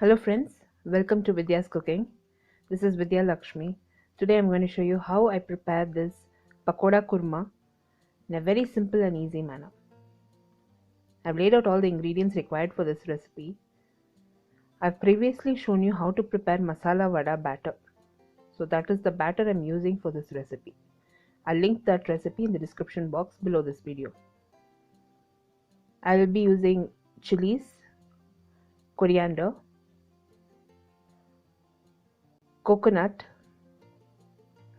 Hello friends, welcome to Vidyascooking. This is Vidya Lakshmi. Today I'm going to show you how I prepare this Pakoda Kurma in a very simple and easy manner. I've laid out all the ingredients required for this recipe. I've previously shown you how to prepare Masalavada Batter. So that is the batter I'm using for this recipe. I'll link that recipe in the description box below this video. I will be using chilies, coriander, coconut,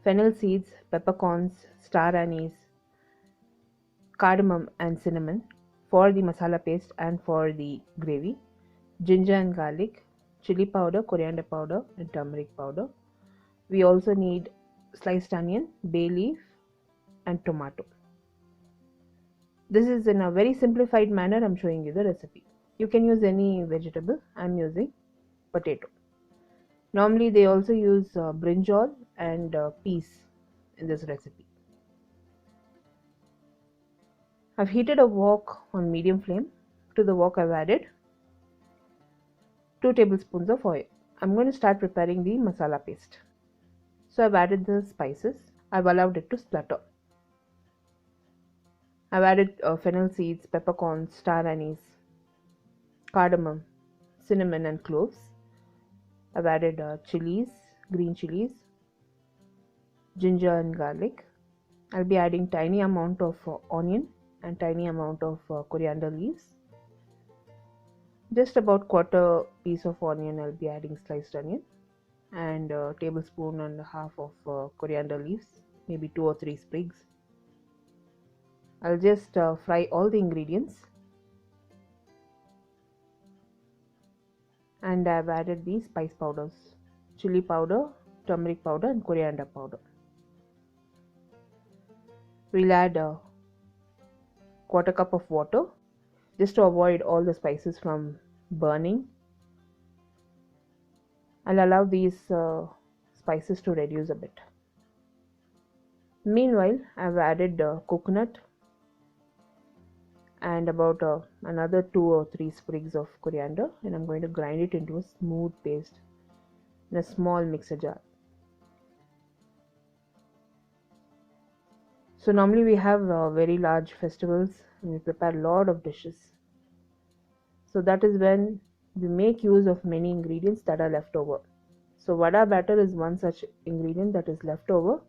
fennel seeds, peppercorns, star anise, cardamom and cinnamon for the masala paste and for the gravy, ginger and garlic, chili powder, coriander powder and turmeric powder. We also need sliced onion, bay leaf and tomato. This is in a very simplified manner I'm showing you the recipe. You can use any vegetable. I'm using potato. Normally they also use brinjal and peas in this recipe. I've heated a wok on medium flame. To the wok I've added 2 tablespoons of oil. I'm going to start preparing the masala paste. So I've added the spices. I've allowed it to splutter. I've added fennel seeds, peppercorns, star anise, cardamom, cinnamon and cloves. I've added chilies, green chilies, ginger and garlic. I'll be adding tiny amount of onion and tiny amount of coriander leaves. Just about quarter piece of onion I'll be adding sliced onion, and a tablespoon and a half of coriander leaves, maybe 2 or 3 sprigs. I'll just fry all the ingredients, and I've added the spice powders, chili powder, turmeric powder and coriander powder. We'll add a quarter cup of water just to avoid all the spices from burning. I'll allow these spices to reduce a bit. Meanwhile, I've added coconut and about another 2 or 3 sprigs of coriander, and I'm going to grind it into a smooth paste in a small mixer jar. So normally we have very large festivals and we prepare a lot of dishes. So that is when we make use of many ingredients that are left over. So vada batter is one such ingredient that is left over.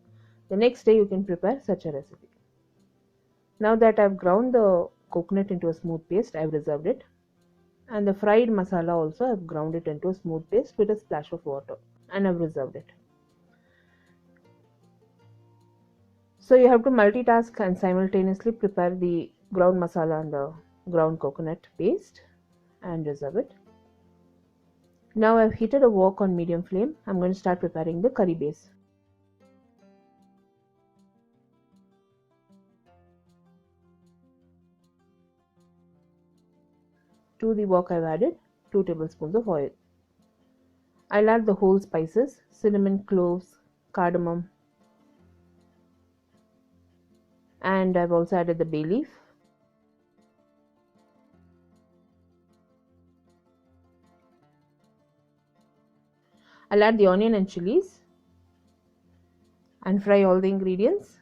The next day you can prepare such a recipe. Now that I've ground the coconut into a smooth paste, I've reserved it, and the fried masala also I've ground it into a smooth paste with a splash of water, and I've reserved it. So you have to multitask and simultaneously prepare the ground masala and the ground coconut paste and reserve it. Now I've heated a wok on medium flame. I'm going to start preparing the curry base. To the wok I've added 2 tablespoons of oil. I'll add the whole spices, cinnamon, cloves, cardamom, and I've also added the bay leaf. I'll add the onion and chilies and fry all the ingredients.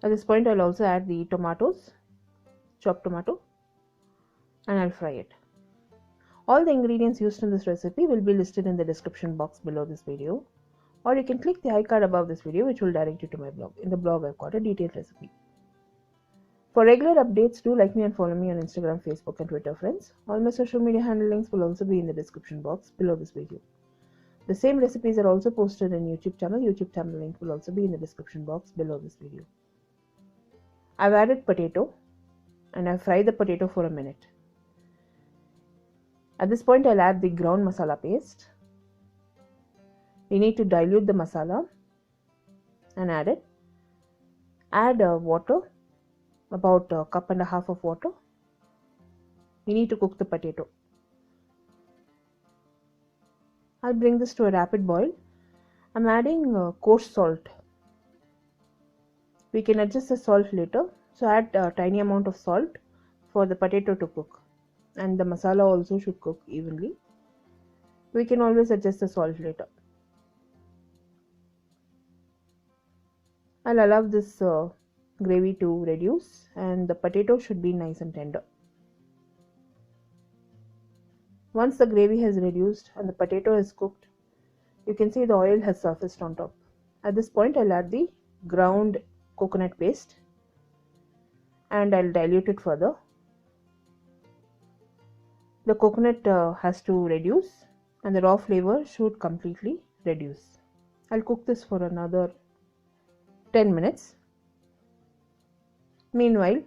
At this point I'll also add the tomatoes, chopped tomato, and I'll fry it. All the ingredients used in this recipe will be listed in the description box below this video, or you can click the icon above this video which will direct you to my blog. In the blog I've got a detailed recipe. For regular updates, do like me and follow me on Instagram, Facebook and Twitter, friends. All my social media handle links will also be in the description box below this video. The same recipes are also posted in YouTube channel. YouTube channel link will also be in the description box below this video. I've added potato and I've fried the potato for a minute. At this point I'll add the ground masala paste. We need to dilute the masala and add it. Add water, about a cup and a half of water. We need to cook the potato. I'll bring this to a rapid boil. I'm adding coarse salt We can adjust the salt later, so add a tiny amount of salt for the potato to cook, and the masala also should cook evenly. We can always adjust the salt later. I'll allow this gravy to reduce, and the potato should be nice and tender. Once the gravy has reduced and the potato is cooked, you can see the oil has surfaced on top. At this point, I'll add the ground coconut paste and I'll dilute it further. The coconut has to reduce and the raw flavor should completely reduce. I'll cook this for another 10 minutes. Meanwhile,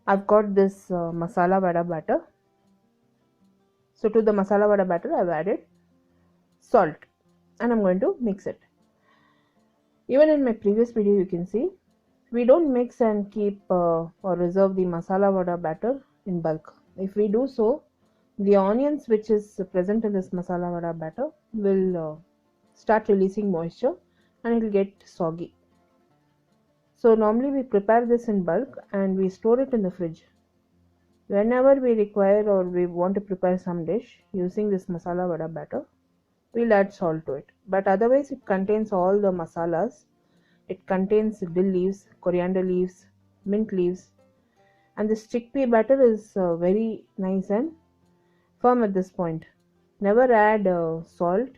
I've got this Masalavada batter. So to the Masalavada batter, I've added salt and I'm going to mix it. Even in my previous video, you can see we don't mix and keep or reserve the Masalavada batter in bulk. If we do so, the onions which is present in this Masalavada batter will start releasing moisture and it will get soggy. So normally we prepare this in bulk and we store it in the fridge. Whenever we require or we want to prepare some dish using this Masalavada batter, we'll add salt to it. But otherwise it contains all the masalas. It contains dill leaves, coriander leaves, mint leaves, and this chickpea batter is very nice and firm at this point. Never add salt,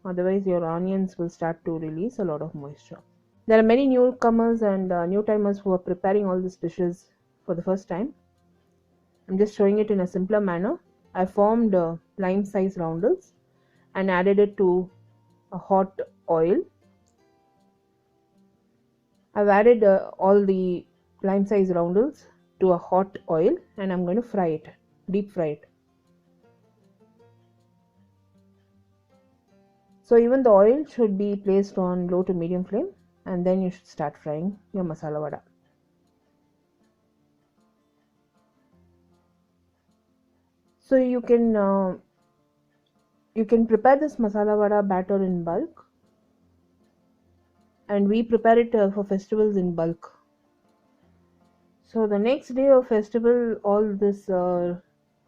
otherwise your onions will start to release a lot of moisture. There are many newcomers and new timers who are preparing all these dishes for the first time. I'm just showing it in a simpler manner. I formed lime size roundels and added it to a hot oil. I've added all the lime size roundels to a hot oil and I'm going to fry it, deep fry it. So even the oil should be placed on low to medium flame and then you should start frying your masala vada. So you can prepare this masala vada batter in bulk, and we prepare it for festivals in bulk. So the next day of festival, all this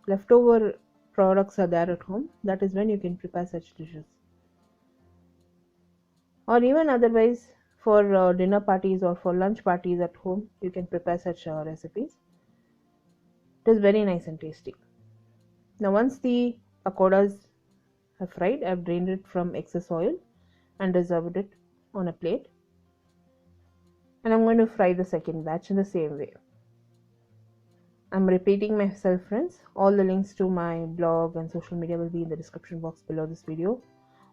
leftover products are there at home. That is when you can prepare such dishes. Or even otherwise, for dinner parties or for lunch parties at home, you can prepare such recipes. It is very nice and tasty. Now once the pakodas have fried, I have drained it from excess oil and reserved it on a plate. And I'm going to fry the second batch in the same way. I'm repeating myself, friends. All the links to my blog and social media will be in the description box below this video.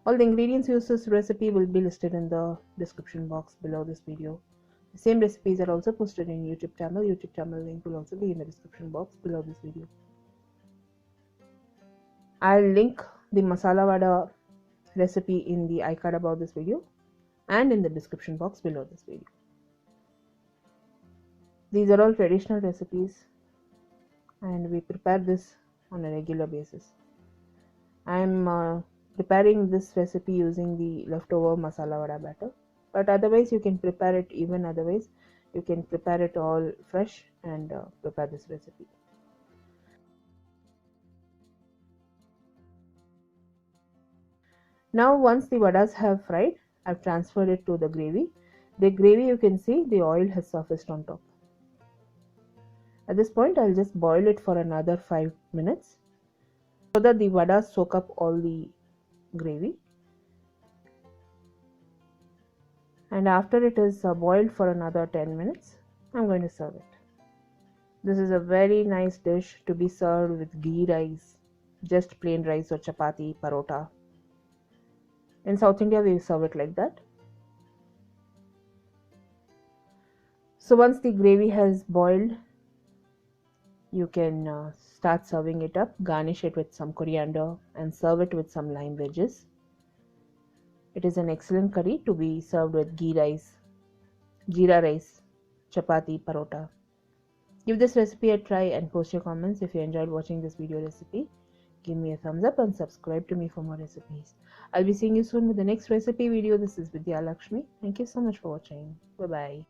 All the ingredients used in this recipe will be listed in the description box below this video. The same recipes are also posted in YouTube channel. YouTube channel link will also be in the description box below this video. I'll link the masala vada recipe in the iCard about this video and in the description box below this video. These are all traditional recipes and we prepare this on a regular basis. I am preparing this recipe using the leftover masala vada batter, but otherwise you can prepare it even otherwise. You can prepare it all fresh and prepare this recipe. Now once the vadas have fried, I've transferred it to the gravy. The gravy, you can see the oil has surfaced on top. At this point, I'll just boil it for another 5 minutes so that the vadas soak up all the gravy. And after it is boiled for another 10 minutes, I'm going to serve it. This is a very nice dish to be served with ghee rice, just plain rice or chapati, parota. In South India, we serve it like that. So once the gravy has boiled, you can start serving it up. Garnish it with some coriander and serve it with some lime wedges. It is an excellent curry to be served with ghee rice, jeera rice, chapati, parota. Give this recipe a try and post your comments if you enjoyed watching this video recipe. Give me a thumbs up and subscribe to me for more recipes. I'll be seeing you soon with the next recipe video. This is Vidyalakshmi. Thank you so much for watching. Bye bye.